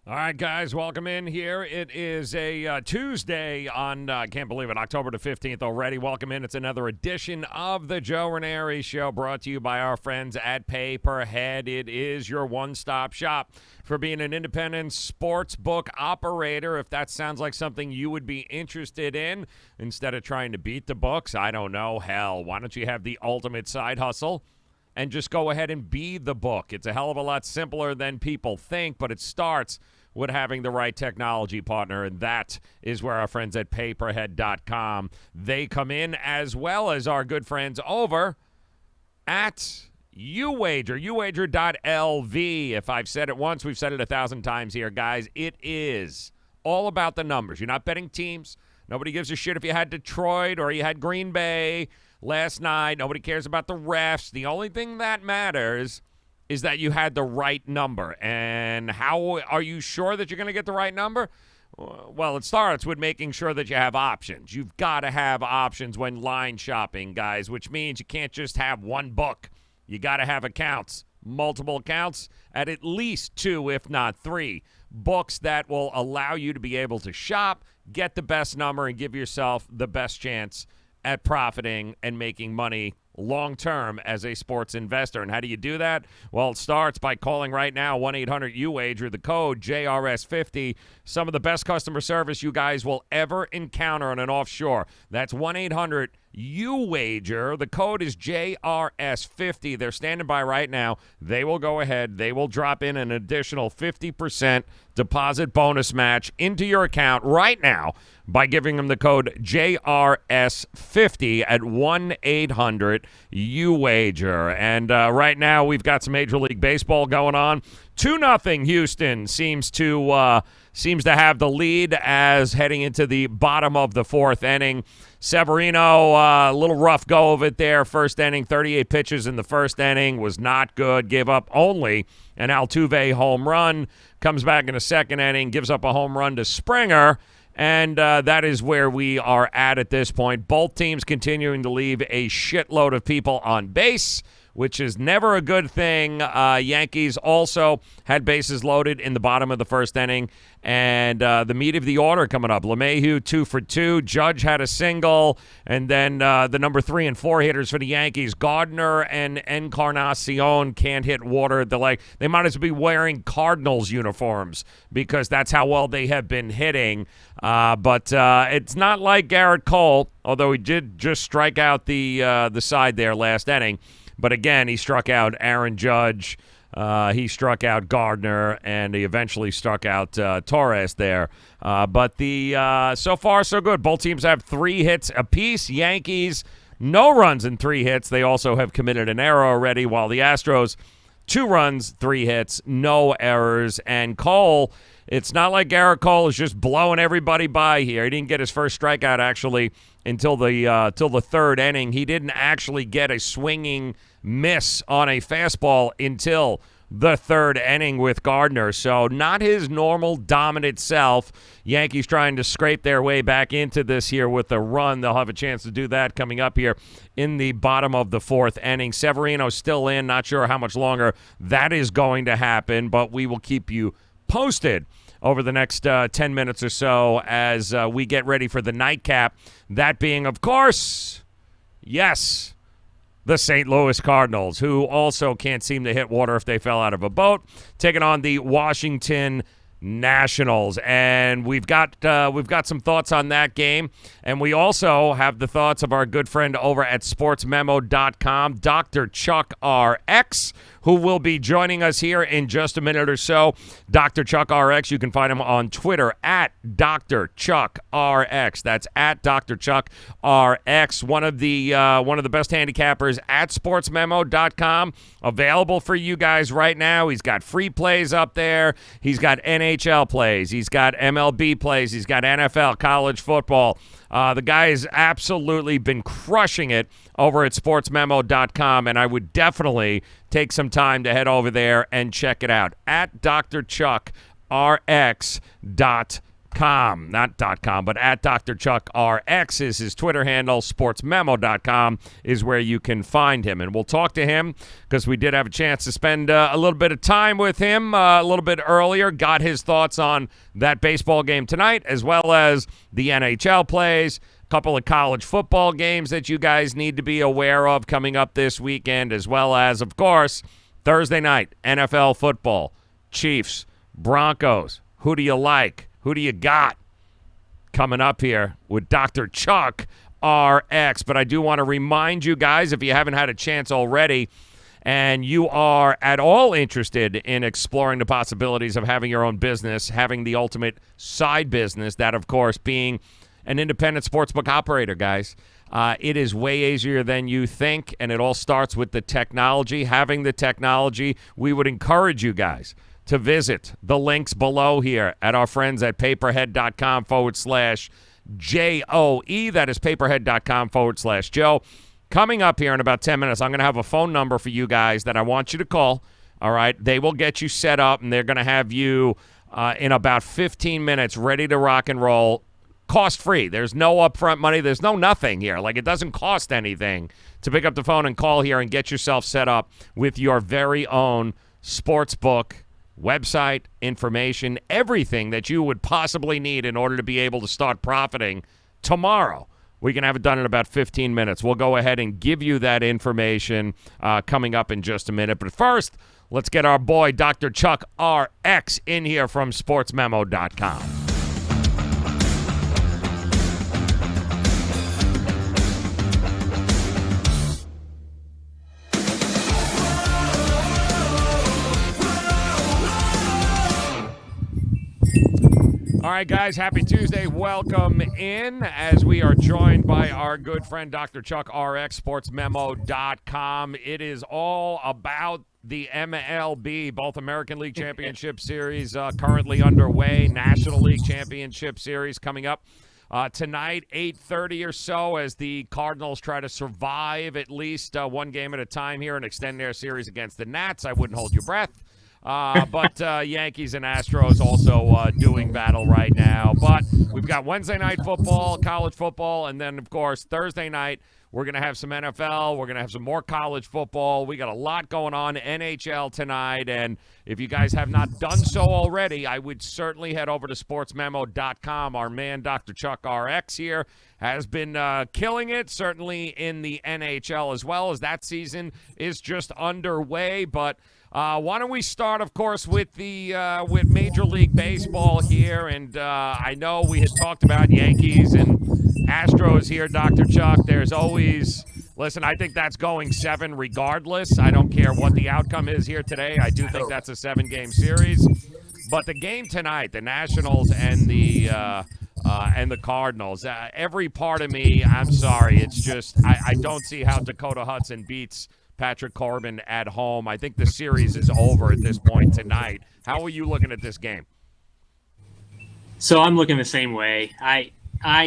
All right, guys, welcome in here. It is a Tuesday on, I can't believe it, October the 15th already. Welcome in. It's another edition of the Joe Raineri Show, brought to you by our friends at Pay Per Head. It is your one-stop shop for being an independent sports book operator. If that sounds like something you would be interested in, instead of trying to beat the books, I don't know, hell, why don't you have the ultimate side hustle and just go ahead and be the book? It's a hell of a lot simpler than people think, but it starts with having the right technology partner, and that is where our friends at payperhead.com, they come in, as well as our good friends over at uwager, uwager.lv. If I've said it once, we've said it 1,000 times here, guys. It is all about the numbers. You're not betting teams. Nobody gives a shit if you had Detroit or you had Green Bay last night. Nobody cares about the refs. The only thing that matters is that you had the right number. And how are you sure that you're going to get the right number? Well, it starts with making sure that you have options. You've got to have options when line shopping, guys, which means you can't just have one book. You got to have accounts, multiple accounts, at least 2, if not 3, books that will allow you to be able to shop, get the best number, and give yourself the best chance at profiting and making money long-term as a sports investor. And how do you do that? Well, it starts by calling right now, 1-800-UWAGER, the code JRS50. Some of the best customer service you guys will ever encounter on an offshore. That's 1-800-UWAGER. The code is JRS50. They're standing by right now. They will go ahead. They will drop in an additional 50% deposit bonus match into your account right now by giving them the code JRS50 at 1-800-UWAGER. And right now we've got some Major League Baseball going on. 2-0 Houston seems to have the lead as heading into the bottom of the 4th inning. Severino, a little rough go of it there. First inning, 38 pitches in the first inning, was not good. Gave up only an Altuve home run. Comes back in the second inning, gives up a home run to Springer. And that is where we are at this point. Both teams continuing to leave a shitload of people on base, which is never a good thing. Yankees also had bases loaded in the bottom of the first inning. And the meat of the order coming up. LeMahieu, 2 for 2. Judge had a single. And then the number 3 and 4 hitters for the Yankees, Gardner and Encarnacion, can't hit water at the leg. They might as well be wearing Cardinals uniforms because that's how well they have been hitting. But it's not like Garrett Cole, although he did just strike out the side there last inning. But again, he struck out Aaron Judge. He struck out Gardner, and he eventually struck out Torres there. But so far, so good. Both teams have 3 hits apiece. Yankees, no runs and 3 hits. They also have committed an error already, while the Astros, 2 runs, 3 hits, no errors. And Cole, it's not like Garrett Cole is just blowing everybody by here. He didn't get his first strikeout, actually, until the 3rd inning. He didn't actually get a swinging miss on a fastball until the 3rd inning with Gardner. So not his normal dominant self. Yankees trying to scrape their way back into this here with a run. They'll have a chance to do that coming up here in the bottom of the 4th inning. Severino still in. Not sure how much longer that is going to happen, but we will keep you posted over the next 10 minutes or so as we get ready for the nightcap. That being, of course, yes, the St. Louis Cardinals, who also can't seem to hit water if they fell out of a boat, taking on the Washington Nationals. And we've got some thoughts on that game, and we also have the thoughts of our good friend over at sportsmemo.com, Dr. Chuck RX, who will be joining us here in just a minute or so. Dr. Chuck RX, you can find him on Twitter at Dr. Chuck RX. That's at Dr. Chuck RX, one of the best handicappers at sportsmemo.com. Available for you guys right now. He's got free plays up there. He's got NHL plays. He's got MLB plays. He's got NFL, college football. The guy has absolutely been crushing it over at sportsmemo.com, and I would definitely take some time to head over there and check it out at drchuckrx.com. .com, not .com, but at Dr. Chuck RX is his Twitter handle. Sportsmemo.com is where you can find him. And we'll talk to him because we did have a chance to spend a little bit of time with him a little bit earlier. Got his thoughts on that baseball game tonight as well as the NHL plays. A couple of college football games that you guys need to be aware of coming up this weekend, as well as, of course, Thursday night, NFL football, Chiefs, Broncos. Who do you like? Who do you got coming up here with Dr. Chuck RX? But I do want to remind you guys, if you haven't had a chance already and you are at all interested in exploring the possibilities of having your own business, having the ultimate side business, that, of course, being an independent sportsbook operator, guys. It is way easier than you think, and it all starts with the technology. Having the technology, we would encourage you guys to visit the links below here at our friends at paperhead.com/JOE. That is paperhead.com/Joe. Coming up here in about 10 minutes, I'm going to have a phone number for you guys that I want you to call. All right. They will get you set up, and they're going to have you in about 15 minutes ready to rock and roll. Cost-free. There's no upfront money. There's no nothing here. Like, it doesn't cost anything to pick up the phone and call here and get yourself set up with your very own sportsbook website, information, everything that you would possibly need in order to be able to start profiting tomorrow. We can have it done in about 15 minutes. We'll go ahead and give you that information coming up in just a minute. But first, let's get our boy Dr. Chuck RX in here from sportsmemo.com. All right, guys, happy Tuesday. Welcome in as we are joined by our good friend, Dr. Chuck RX, sportsmemo.com. It is all about the MLB, both American League Championship Series currently underway, National League Championship Series coming up tonight, 8:30 or so, as the Cardinals try to survive at least one game at a time here and extend their series against the Nats. I wouldn't hold your breath. But Yankees and Astros also doing battle right now. But we've got Wednesday night football, college football, and then, of course, Thursday night we're going to have some NFL. We're going to have some more college football. We got a lot going on, NHL tonight. And if you guys have not done so already, I would certainly head over to sportsmemo.com. Our man, Dr. Chuck RX here, has been killing it, certainly in the NHL as well, as that season is just underway. But why don't we start, of course, with the with Major League Baseball here? And I know we had talked about Yankees and Astros here, Dr. Chuck. There's always – listen, I think that's going 7 regardless. I don't care what the outcome is here today. I do think that's a 7-game series. But the game tonight, the Nationals and the Cardinals, every part of me, I'm sorry, it's just I don't see how Dakota Hudson beats – Patrick Corbin at home. I think the series is over at this point tonight. How are you looking at this game? So I'm looking the same way. I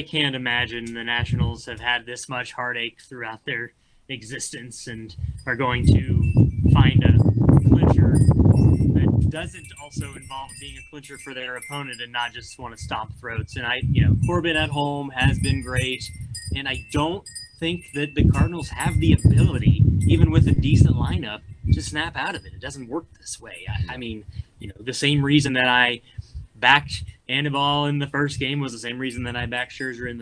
can't imagine the Nationals have had this much heartache throughout their existence and are going to find a clincher that doesn't also involve being a clincher for their opponent and not just want to stomp throats. And Corbin at home has been great, and I don't think that the Cardinals have the ability, even with a decent lineup, to snap out of it. It doesn't work this way. I mean, the same reason that I backed Anibal in the first game was the same reason that I backed Scherzer in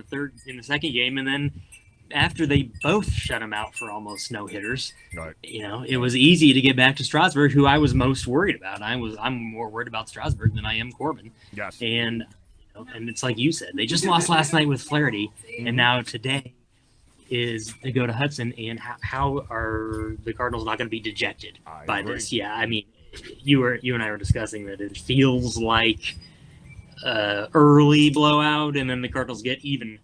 the second game, and then after they both shut him out for almost no hitters, right. It was easy to get back to Strasburg, who I was most worried about. I'm more worried about Strasburg than I am Corbin. Yes. And it's like you said, they just lost last night with Flaherty, and now today is to go to Hudson, and how are the Cardinals not going to be dejected by this? Yeah, I mean, you and I were discussing that it feels like early blowout, and then the Cardinals get even,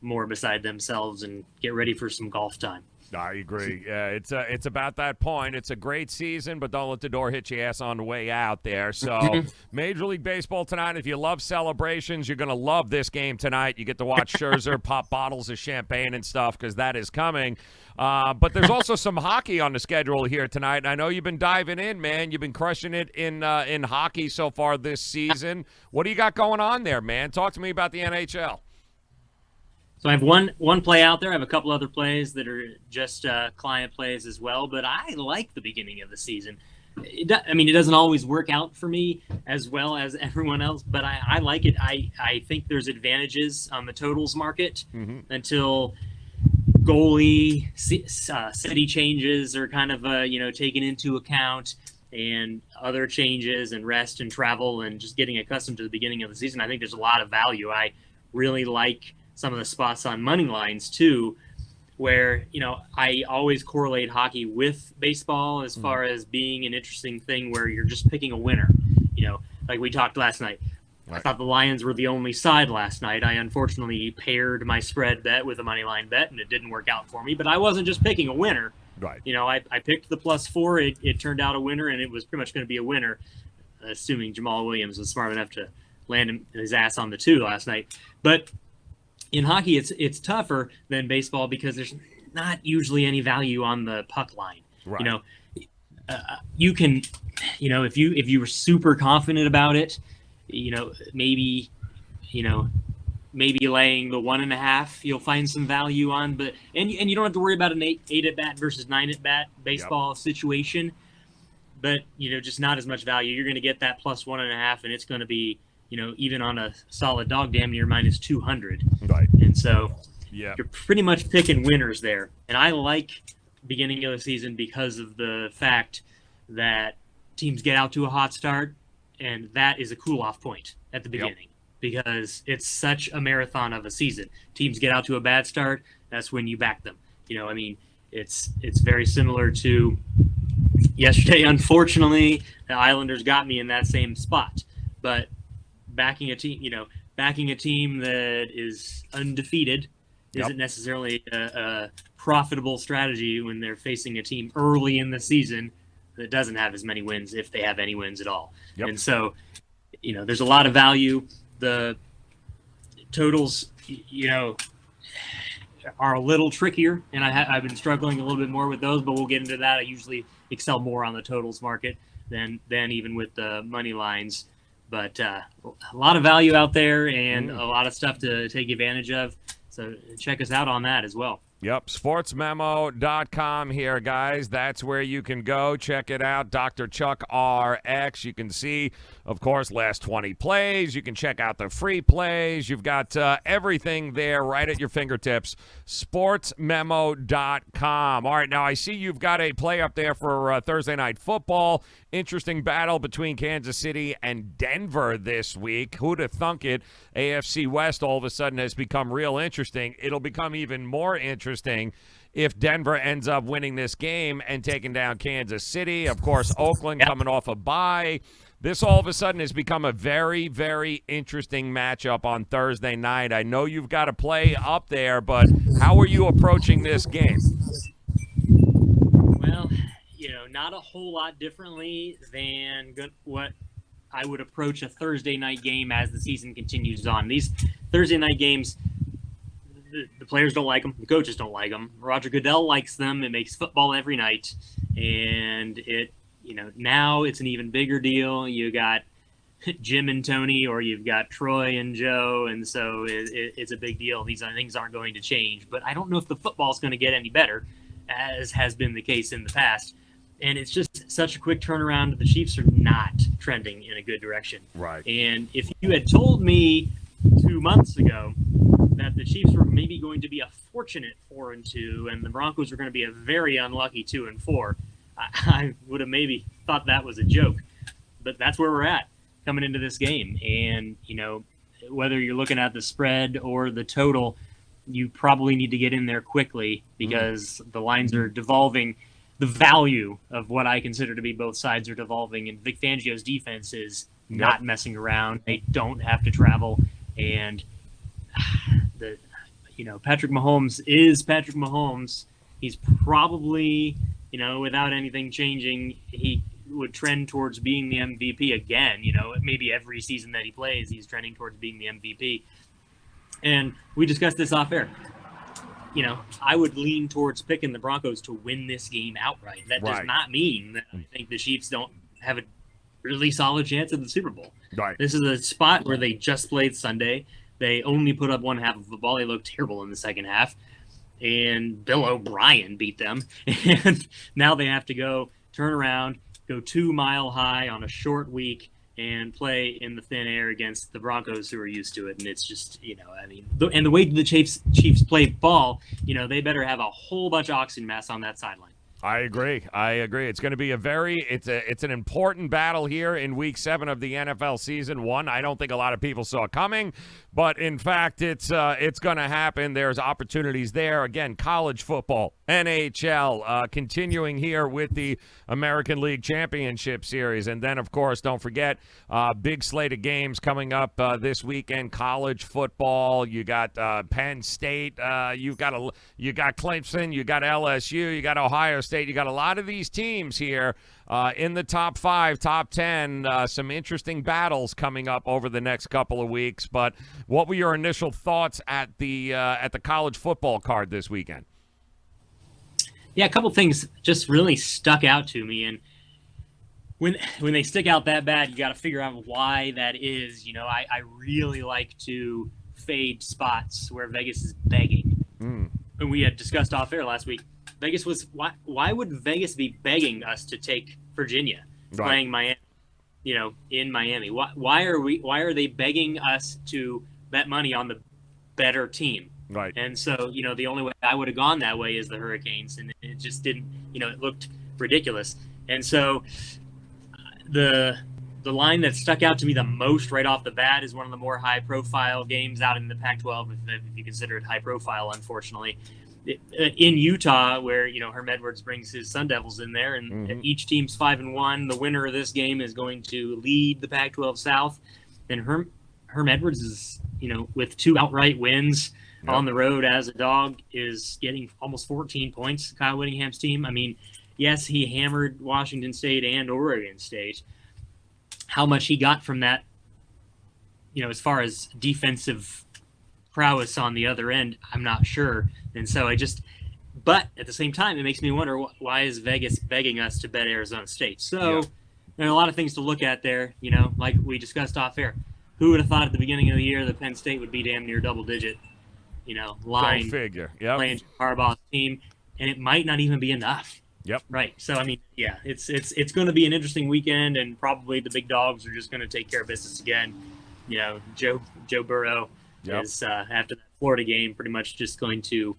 more beside themselves and get ready for some golf time. I agree. Yeah, it's about that point. It's a great season, but don't let the door hit your ass on the way out there. So, Major League Baseball tonight. If you love celebrations, you're going to love this game tonight. You get to watch Scherzer pop bottles of champagne and stuff because that is coming. But there's also some hockey on the schedule here tonight. And I know you've been diving in, man. You've been crushing it in hockey so far this season. What do you got going on there, man? Talk to me about the NHL. So I have one play out there. I have a couple other plays that are just client plays as well. But I like the beginning of the season. It doesn't always work out for me as well as everyone else, but I like it. I think there's advantages on the totals market until goalie city changes are kind of taken into account, and other changes and rest and travel and just getting accustomed to the beginning of the season. I think there's a lot of value. I really like some of the spots on money lines too, where, I always correlate hockey with baseball as far as being an interesting thing where you're just picking a winner, like we talked last night. Right. I thought the Lions were the only side last night. I unfortunately paired my spread bet with a money line bet, and it didn't work out for me, but I wasn't just picking a winner. Right. I picked the +4. It turned out a winner, and it was pretty much going to be a winner, assuming Jamal Williams was smart enough to land his ass on the 2 last night. But in hockey, it's tougher than baseball because there's not usually any value on the puck line. Right. You can, if you were super confident about it, maybe laying the 1.5, you'll find some value on. But and you don't have to worry about an 8 at bat versus 9 at bat baseball situation. But just not as much value. You're going to get that +1.5, and it's going to be, even on a solid dog, damn near -200. Right. And so you're pretty much picking winners there. And I like beginning of the season because of the fact that teams get out to a hot start, and that is a cool-off point at the beginning because it's such a marathon of a season. Teams get out to a bad start, that's when you back them. It's very similar to yesterday. Unfortunately, the Islanders got me in that same spot. But backing a team that is undefeated isn't necessarily a profitable strategy when they're facing a team early in the season that doesn't have as many wins, if they have any wins at all. Yep. And so, there's a lot of value. The totals, are a little trickier, and I've been struggling a little bit more with those, but we'll get into that. I usually excel more on the totals market than even with the money lines. But a lot of value out there and a lot of stuff to take advantage of. So check us out on that as well. Yep, sportsmemo.com here, guys. That's where you can go. Check it out, Dr. Chuck RX. You can see, of course, last 20 plays. You can check out the free plays. You've got everything there right at your fingertips, sportsmemo.com. All right, now I see you've got a play up there for Thursday Night Football. Interesting battle between Kansas City and Denver this week. Who'd have thunk it? AFC West all of a sudden has become real interesting. It'll become even more interesting if Denver ends up winning this game and taking down Kansas City. Of course, Oakland coming off a bye. This all of a sudden has become a very, very interesting matchup on Thursday night. I know you've got a play up there, but how are you approaching this game? Well, not a whole lot differently than what I would approach a Thursday night game as the season continues on. These Thursday night games, the players don't like them. The coaches don't like them. Roger Goodell likes them. It makes football every night. And now it's an even bigger deal. You got Jim and Tony, or you've got Troy and Joe. And so it's a big deal. These things aren't going to change. But I don't know if the football's going to get any better, as has been the case in the past. And it's just such a quick turnaround. The Chiefs are not trending in a good direction. Right. And if you had told me 2 months ago that the Chiefs were maybe going to be a fortunate 4-2 and the Broncos were going to be a very unlucky 2-4, I would have maybe thought that was a joke. But that's where we're at coming into this game. And, whether you're looking at the spread or the total, you probably need to get in there quickly because the lines are devolving. The value of what I consider to be both sides are devolving, and Vic Fangio's defense is not messing around. They don't have to travel, and Patrick Mahomes is Patrick Mahomes, he's probably, without anything changing, he would trend towards being the MVP again. Maybe every season that he plays, he's trending towards being the MVP. And we discussed this off air. I would lean towards picking the Broncos to win this game outright. That does not mean that I think the Chiefs don't have a really solid chance at the Super Bowl. Right. This is a spot where they just played Sunday. They only put up one half of the ball. They looked terrible in the second half. And Bill O'Brien beat them. And now they have to go turn around, go 2 Mile High on a short week, and play in the thin air against the Broncos, who are used to it. And it's just, and the way the Chiefs play ball, they better have a whole bunch of oxygen masks on that sideline. I agree. It's going to be it's an important battle here in Week 7 of the NFL season. One I don't think a lot of people saw coming, but in fact it's going to happen. There's opportunities there. Again, college football, NHL, continuing here with the American League Championship Series, and then of course don't forget big slate of games coming up this weekend. College football. You got Penn State. You got Clemson. You got LSU. You got Ohio State. You got a lot of these teams here in the top 5, top 10. Some interesting battles coming up over the next couple of weeks. But what were your initial thoughts at the college football card this weekend? Yeah, a couple things just really stuck out to me, and when they stick out that bad, you got to figure out why that is. I really like to fade spots where Vegas is begging, and we had discussed off air last week. Vegas was why would Vegas be begging us to take Virginia playing Miami, in Miami? Why are they begging us to bet money on the better team? Right. And so, the only way I would have gone that way is the Hurricanes, and it just didn't, it looked ridiculous. And so the line that stuck out to me the most right off the bat is one of the more high profile games out in the Pac-12, if you consider it high profile, unfortunately. In Utah, where Herm Edwards brings his Sun Devils in there, and each team's 5-1. The winner of this game is going to lead the Pac-12 South, and Herm Edwards is with 2 outright wins on the road as a dog is getting almost 14 points. Kyle Whittingham's team. I mean, yes, he hammered Washington State and Oregon State. How much he got from that, as far as defensive prowess on the other end, I'm not sure. And so but at the same time, it makes me wonder, why is Vegas begging us to bet Arizona State? So there are a lot of things to look at there, like we discussed off air. Who would have thought at the beginning of the year that Penn State would be damn near double digit, line Go figure. Playing Harbaugh's team, and it might not even be enough. Yep. Right. So, it's going to be an interesting weekend, and probably the big dogs are just going to take care of business again. Joe Burrow is, after that Florida game, pretty much just going to,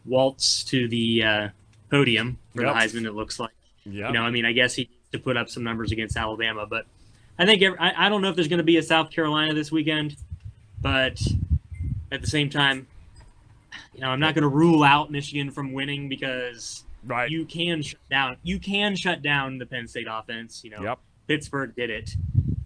waltz to the podium for the Heisman, it looks like. I guess he needs to put up some numbers against Alabama, but I think I don't know if there's going to be a South Carolina this weekend, but at the same time, I'm not going to rule out Michigan from winning, because you can shut down the Penn State offense. Pittsburgh did it,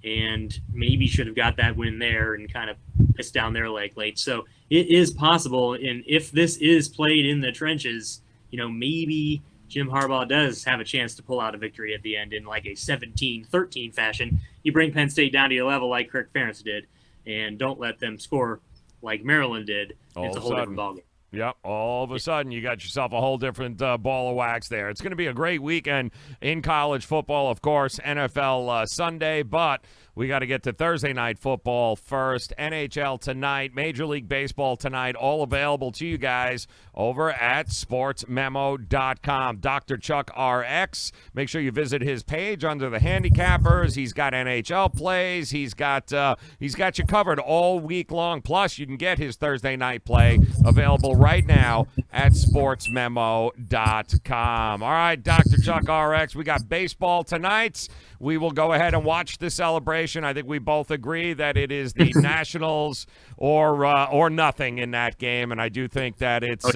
and maybe should have got that win there and kind of pissed down their leg late. So it is possible, and if this is played in the trenches, maybe Jim Harbaugh does have a chance to pull out a victory at the end in like a 17-13 fashion. You bring Penn State down to your level like Kirk Ferentz did, and don't let them score like Maryland did. It's a whole different ballgame. Yep, all of a sudden you got yourself a whole different ball of wax there. It's going to be a great weekend in college football, of course, NFL Sunday, but we got to get to Thursday night football first. NHL tonight, Major League Baseball tonight, all available to you guys over at sportsmemo.com. Dr. Chuck RX, make sure you visit his page under the handicappers. He's got NHL plays. He's got you covered all week long. Plus, you can get his Thursday night play available right now at sportsmemo.com. All right, Dr. Chuck RX, we got baseball tonight. We will go ahead and watch the celebration. I think we both agree that it is the Nationals or nothing in that game, and I do think that it's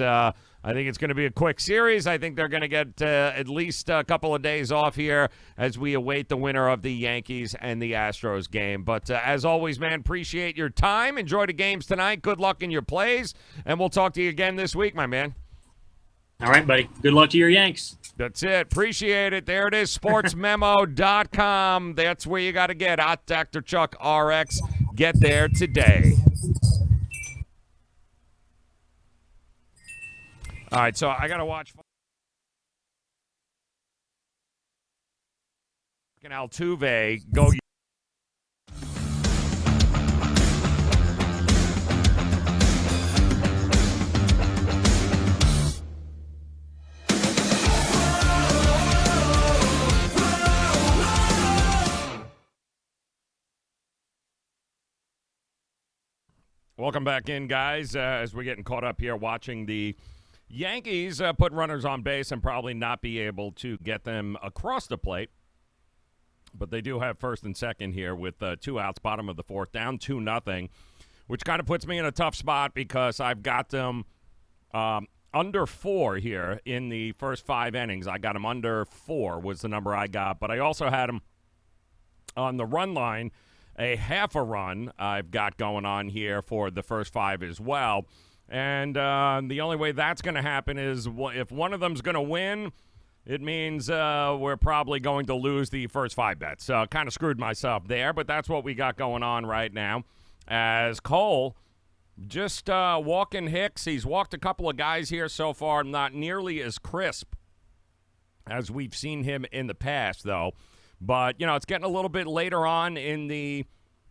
I think it's going to be a quick series. I think they're going to get at least a couple of days off here as we await the winner of the Yankees and the Astros game. But as always, man, appreciate your time. Enjoy the games tonight. Good luck in your plays, and we'll talk to you again this week, my man. All right, buddy. Good luck to your Yanks. That's it. Appreciate it. There it is, sportsmemo.com. That's where you got to get at Dr. Chuck RX. Get there today. All right, so I got to watch Altuve go. Welcome back in, guys, as we're getting caught up here watching the Yankees put runners on base and probably not be able to get them across the plate. But they do have first and second here with 2 outs, bottom of the fourth, down 2-0, which kind of puts me in a tough spot because I've got them under 4 here in the first 5 innings. I got them under 4 was the number I got, but I also had them on the run line. A half a run I've got going on here for the first 5 as well. And the only way that's going to happen is if one of them's going to win, it means we're probably going to lose the first 5 bets. So kind of screwed myself there, but that's what we got going on right now. As Cole just walking Hicks. He's walked a couple of guys here so far, not nearly as crisp as we've seen him in the past, though. But, you know, it's getting a little bit later on in the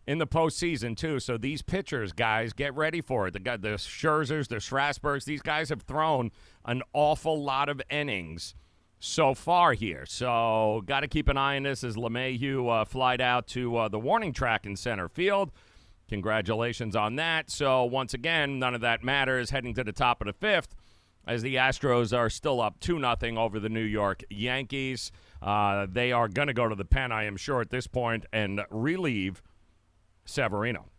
postseason, too. So these pitchers, guys, get ready for it. The Scherzers, the Strasburgs, these guys have thrown an awful lot of innings so far here. So got to keep an eye on this as LeMahieu flied out to the warning track in center field. Congratulations on that. So once again, none of that matters heading to the top of the 5th as the Astros are still up 2-0 over the New York Yankees. They are going to go to the pen, I am sure, at this point and relieve Severino.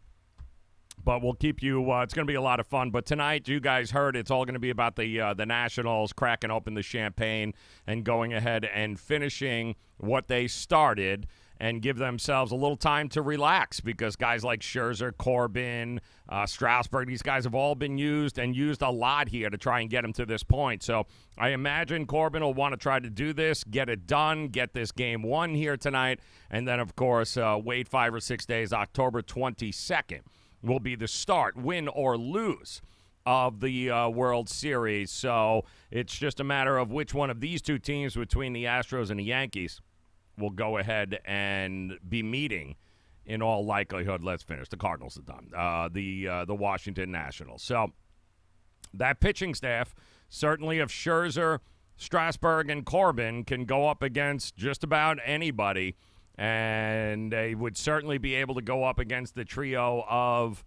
But we'll keep you it's going to be a lot of fun. But tonight, you guys heard, it's all going to be about the Nationals cracking open the champagne and going ahead and finishing what they started and give themselves a little time to relax because guys like Scherzer, Corbin, Strasburg, these guys have all been used and used a lot here to try and get them to this point. So I imagine Corbin will want to try to do this, get it done, get this game won here tonight, and then, of course, wait 5 or 6 days. October 22nd will be the start, win or lose, of the World Series. So it's just a matter of which one of these two teams between the Astros and the Yankees will go ahead and be meeting in all likelihood. Let's finish. The Cardinals are done. The Washington Nationals. So that pitching staff, certainly of Scherzer, Strasburg, and Corbin, can go up against just about anybody, and they would certainly be able to go up against the trio of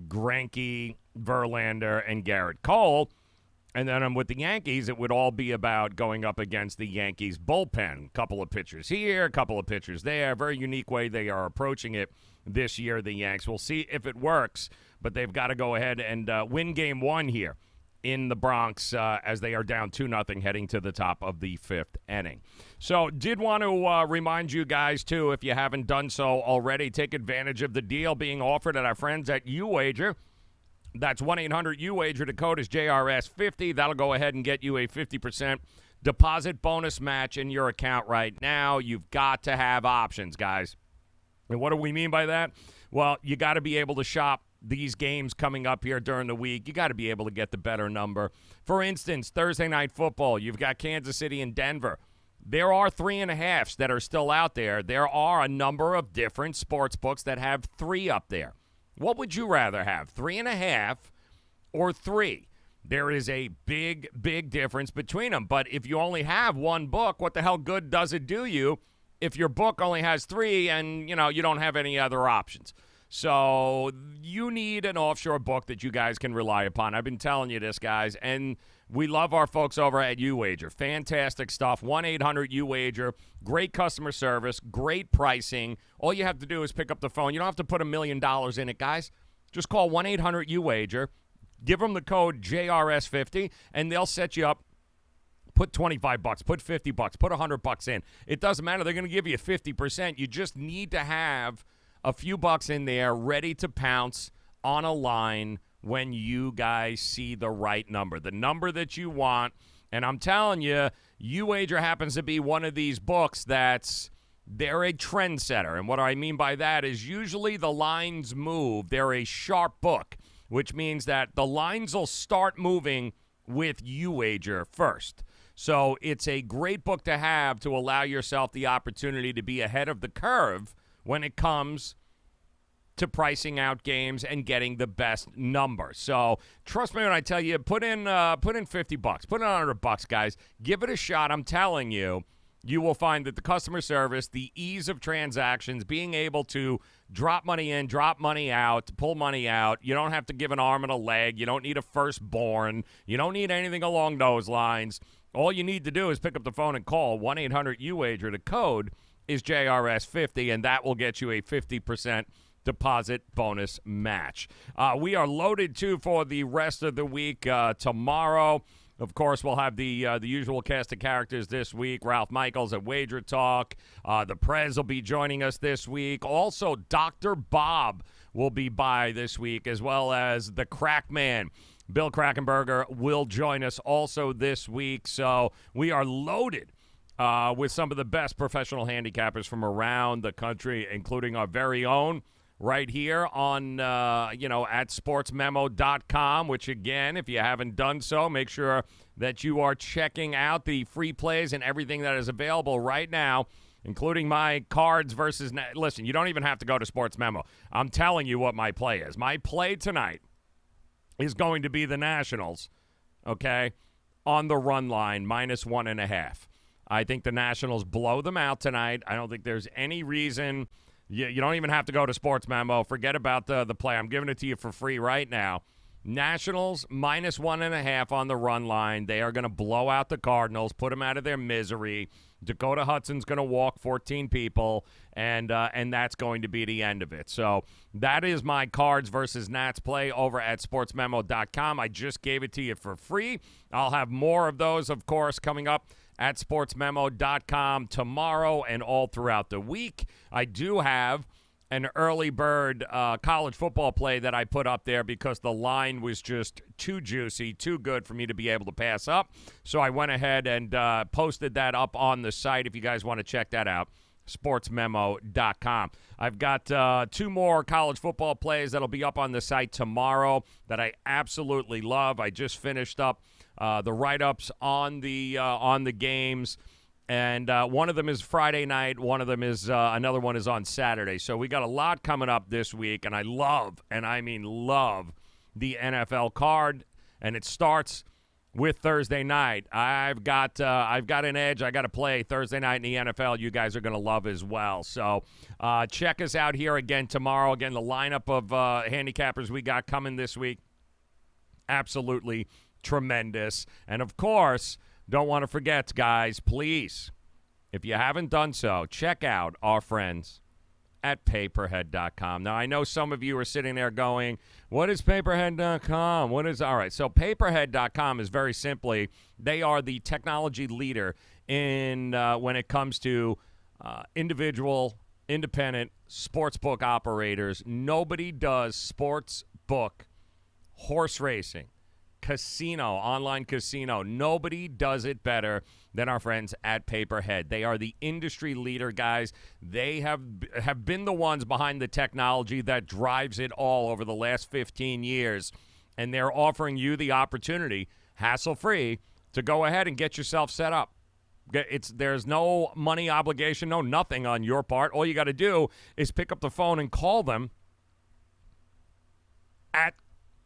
Greinke, Verlander, and Garrett Cole. And then with the Yankees, it would all be about going up against the Yankees bullpen. A couple of pitchers here, a couple of pitchers there. Very unique way they are approaching it this year, the Yanks. We'll see if it works, but they've got to go ahead and win game 1 here in the Bronx as they are down 2-0 heading to the top of the 5th inning. So did want to remind you guys, too, if you haven't done so already, take advantage of the deal being offered at our friends at UWager. That's 1-800-UWager. The code is JRS50. That'll go ahead and get you a 50% deposit bonus match in your account right now. You've got to have options, guys. And what do we mean by that? Well, you got to be able to shop these games coming up here during the week. You got to be able to get the better number. For instance, Thursday Night Football, you've got Kansas City and Denver. There are 3.5s that are still out there. There are a number of different sports books that have 3 up there. What would you rather have, 3.5 or 3? There is a big, big difference between them. But if you only have one book, what the hell good does it do you if your book only has 3 and, you know, you don't have any other options? So you need an offshore book that you guys can rely upon. I've been telling you this, guys, and we love our folks over at UWager. Fantastic stuff. 1-800-UWager. Great customer service. Great pricing. All you have to do is pick up the phone. You don't have to put $1 million in it, guys. Just call 1-800-UWager. Give them the code JRS50, and they'll set you up. Put $25, put $50, put $100 in. It doesn't matter. They're going to give you 50%. You just need to have a few bucks in there ready to pounce on a line when you guys see the right number. The number that you want And I'm telling you, UWager happens to be one of these books they're a trendsetter. And what I mean by that is usually the lines move. They're a sharp book, which means that the lines will start moving with UWager first. So it's a great book to have to allow yourself the opportunity to be ahead of the curve when it comes to pricing out games and getting the best number. So trust me when I tell you, put in $50, put in $100, guys. Give it a shot. I'm telling you, you will find that the customer service, the ease of transactions, being able to drop money in, drop money out, pull money out. You don't have to give an arm and a leg. You don't need a firstborn. You don't need anything along those lines. All you need to do is pick up the phone and call 1-800-UWager. The code is JRS50, and that will get you a 50% deposit bonus match. We are loaded, too, for the rest of the week. Tomorrow, of course, we'll have the usual cast of characters this week. Ralph Michaels at Wager Talk. The Prez will be joining us this week. Also, Dr. Bob will be by this week, as well as the Crackman. Bill Krackenberger will join us also this week. So we are loaded with some of the best professional handicappers from around the country, including our very own right here on, at sportsmemo.com, which, again, if you haven't done so, make sure that you are checking out the free plays and everything that is available right now, including my cards versus – listen, you don't even have to go to Sports Memo. I'm telling you what my play is. My play tonight is going to be the Nationals, okay, on the run line, -1.5. I think the Nationals blow them out tonight. I don't think there's any reason – you don't even have to go to Sports Memo. Forget about the play. I'm giving it to you for free right now. Nationals -1.5 on the run line. They are going to blow out the Cardinals, put them out of their misery. Dakota Hudson's going to walk 14 people, and that's going to be the end of it. So that is my Cards versus Nats play over at sportsmemo.com. I just gave it to you for free. I'll have more of those, of course, coming up at sportsmemo.com tomorrow and all throughout the week. I do have an early bird college football play that I put up there because the line was just too juicy, too good for me to be able to pass up. So I went ahead and posted that up on the site if you guys want to check that out, sportsmemo.com. I've got 2 more college football plays that'll be up on the site tomorrow that I absolutely love. I just finished up the write-ups on the games. And one of them is Friday night. One of them is another one is on Saturday. So we got a lot coming up this week, and I love, and I mean love, the NFL card. And it starts with Thursday night. I've got an edge. I got to play Thursday night in the NFL. You guys are going to love as well. So check us out here again tomorrow. Again, the lineup of handicappers we got coming this week, absolutely tremendous. And of course, don't want to forget, guys, please, if you haven't done so, check out our friends at paperhead.com. Now, I know some of you are sitting there going, what is paperhead.com? All right, so paperhead.com is very simply, they are the technology leader in when it comes to individual, independent sportsbook operators. Nobody does sportsbook, horse racing, casino, online casino. Nobody does it better than our friends at Paperhead. They are the industry leader, guys. They have been the ones behind the technology that drives it all over the last 15 years, and they're offering you the opportunity, hassle-free, to go ahead and get yourself set up. There's no money obligation, no nothing on your part. All you got to do is pick up the phone and call them at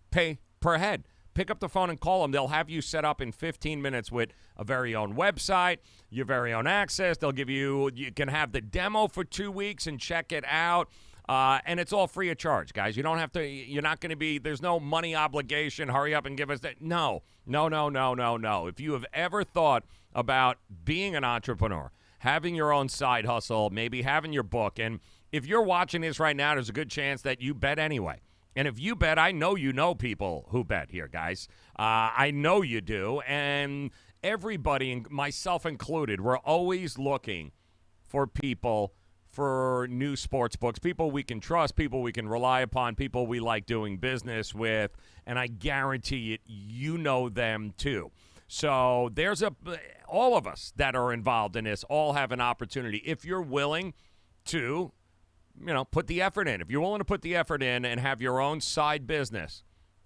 Paperhead. Pick up the phone and call them. They'll have you set up in 15 minutes with a very own website, your very own access. They'll give you can have the demo for 2 weeks and check it out. And it's all free of charge, guys. You don't have to, you're not going to be, there's no money obligation. Hurry up and give us that. No. If you have ever thought about being an entrepreneur, having your own side hustle, maybe having your book, and if you're watching this right now, there's a good chance that you bet anyway. And if you bet, I know you know people who bet here, guys. I know you do. And everybody, myself included, we're always looking for people for new sports books, people we can trust, people we can rely upon, people we like doing business with. And I guarantee you know them too. So there's all of us that are involved in this all have an opportunity. If you're willing to, put the effort in. If you're willing to put the effort in and have your own side business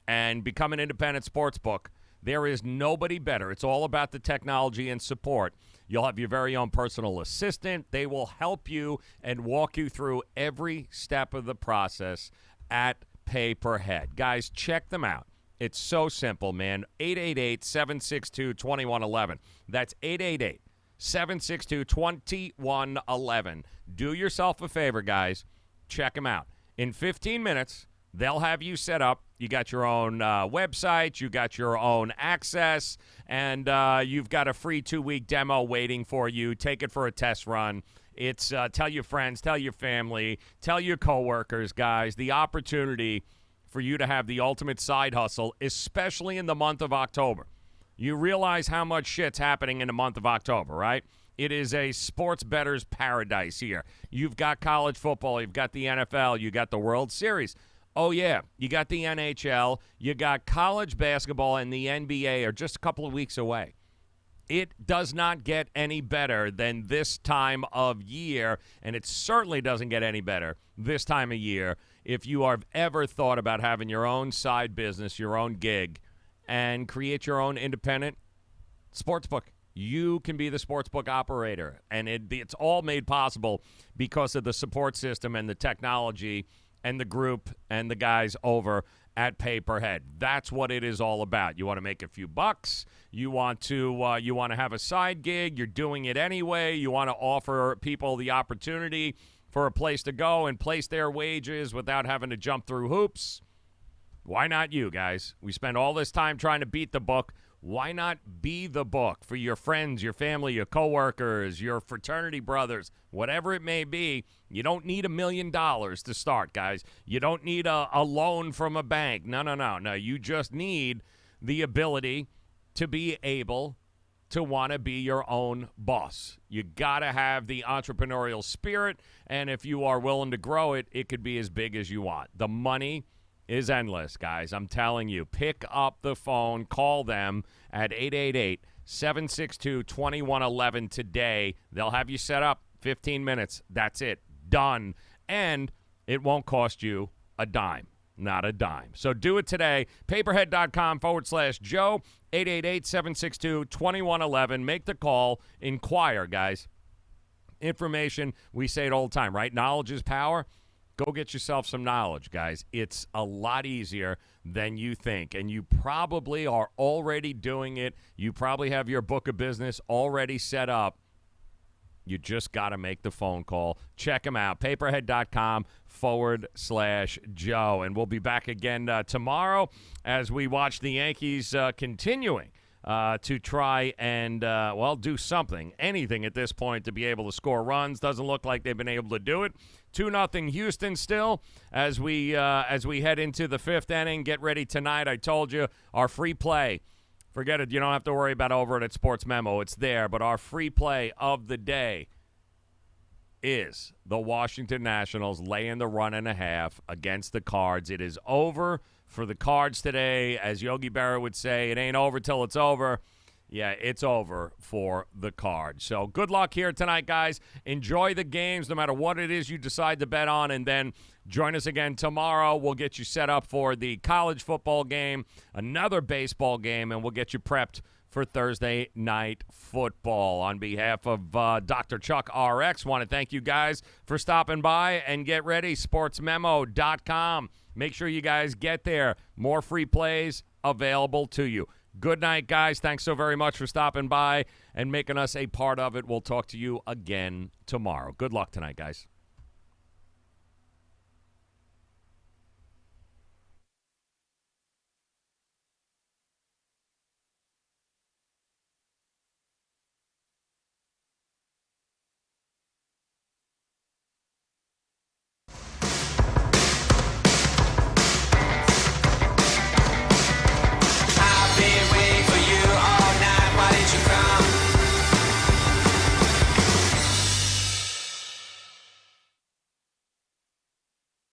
and become an independent sports book, there is nobody better. It's all about the technology and support. You'll have your very own personal assistant. They will help you and walk you through every step of the process at pay per head. Guys, check them out. It's so simple, man. 888-762-2111. That's 888-762-2111. Do yourself a favor, guys. Check them out. In 15 minutes, they'll have you set up. You got your own website. You got your own access. And you've got a free 2-week demo waiting for you. Take it for a test run. It's tell your friends, tell your family, tell your coworkers, guys, the opportunity for you to have the ultimate side hustle, especially in the month of October. You realize how much shit's happening in the month of October, right? It is a sports bettor's paradise here. You've got college football. You've got the NFL. You got the World Series. Oh, yeah, you got the NHL, you got college basketball, and the NBA are just a couple of weeks away. It does not get any better than this time of year, and it certainly doesn't get any better this time of year if you have ever thought about having your own side business, your own gig, and create your own independent sportsbook. You can be the sportsbook operator, and it's all made possible because of the support system and the technology and the group and the guys over at pay per head. That's what it is all about. You want to make a few bucks. You want to have a side gig. You're doing it anyway. You want to offer people the opportunity for a place to go and place their wages without having to jump through hoops. Why not you, guys? We spend all this time trying to beat the book. Why not be the book for your friends, your family, your coworkers, your fraternity brothers, whatever it may be? You don't need $1 million to start, guys. You don't need a loan from a bank. No. You just need the ability to be able to want to be your own boss. You got to have the entrepreneurial spirit, and if you are willing to grow it, it could be as big as you want. The money is endless, guys. I'm telling you. Pick up the phone. Call them at 888-762-2111 today. They'll have you set up 15 minutes. That's it. Done. And it won't cost you a dime. Not a dime. So do it today. Paperhead.com/Joe. 888-762-2111. Make the call. Inquire, guys. Information, we say it all the time, right? Knowledge is power. Go get yourself some knowledge, guys. It's a lot easier than you think, and you probably are already doing it. You probably have your book of business already set up. You just got to make the phone call. Check them out, paperhead.com/Joe. And we'll be back again tomorrow as we watch the Yankees continuing to try and, do something, anything at this point to be able to score runs. Doesn't look like they've been able to do it. 2-0 Houston still as we head into the fifth inning. Get ready tonight. I told you, our free play. Forget it. You don't have to worry about over it at Sports Memo. It's there. But our free play of the day is the Washington Nationals laying the 1.5 against the Cards. It is over for the Cards today. As Yogi Berra would say, it ain't over till it's over. Yeah, it's over for the Cards. So good luck here tonight, guys. Enjoy the games no matter what it is you decide to bet on. And then join us again tomorrow. We'll get you set up for the college football game, another baseball game, and we'll get you prepped for Thursday night football. On behalf of Dr. Chuck RX, want to thank you guys for stopping by and get ready. SportsMemo.com. Make sure you guys get there. More free plays available to you. Good night, guys. Thanks so very much for stopping by and making us a part of it. We'll talk to you again tomorrow. Good luck tonight, guys.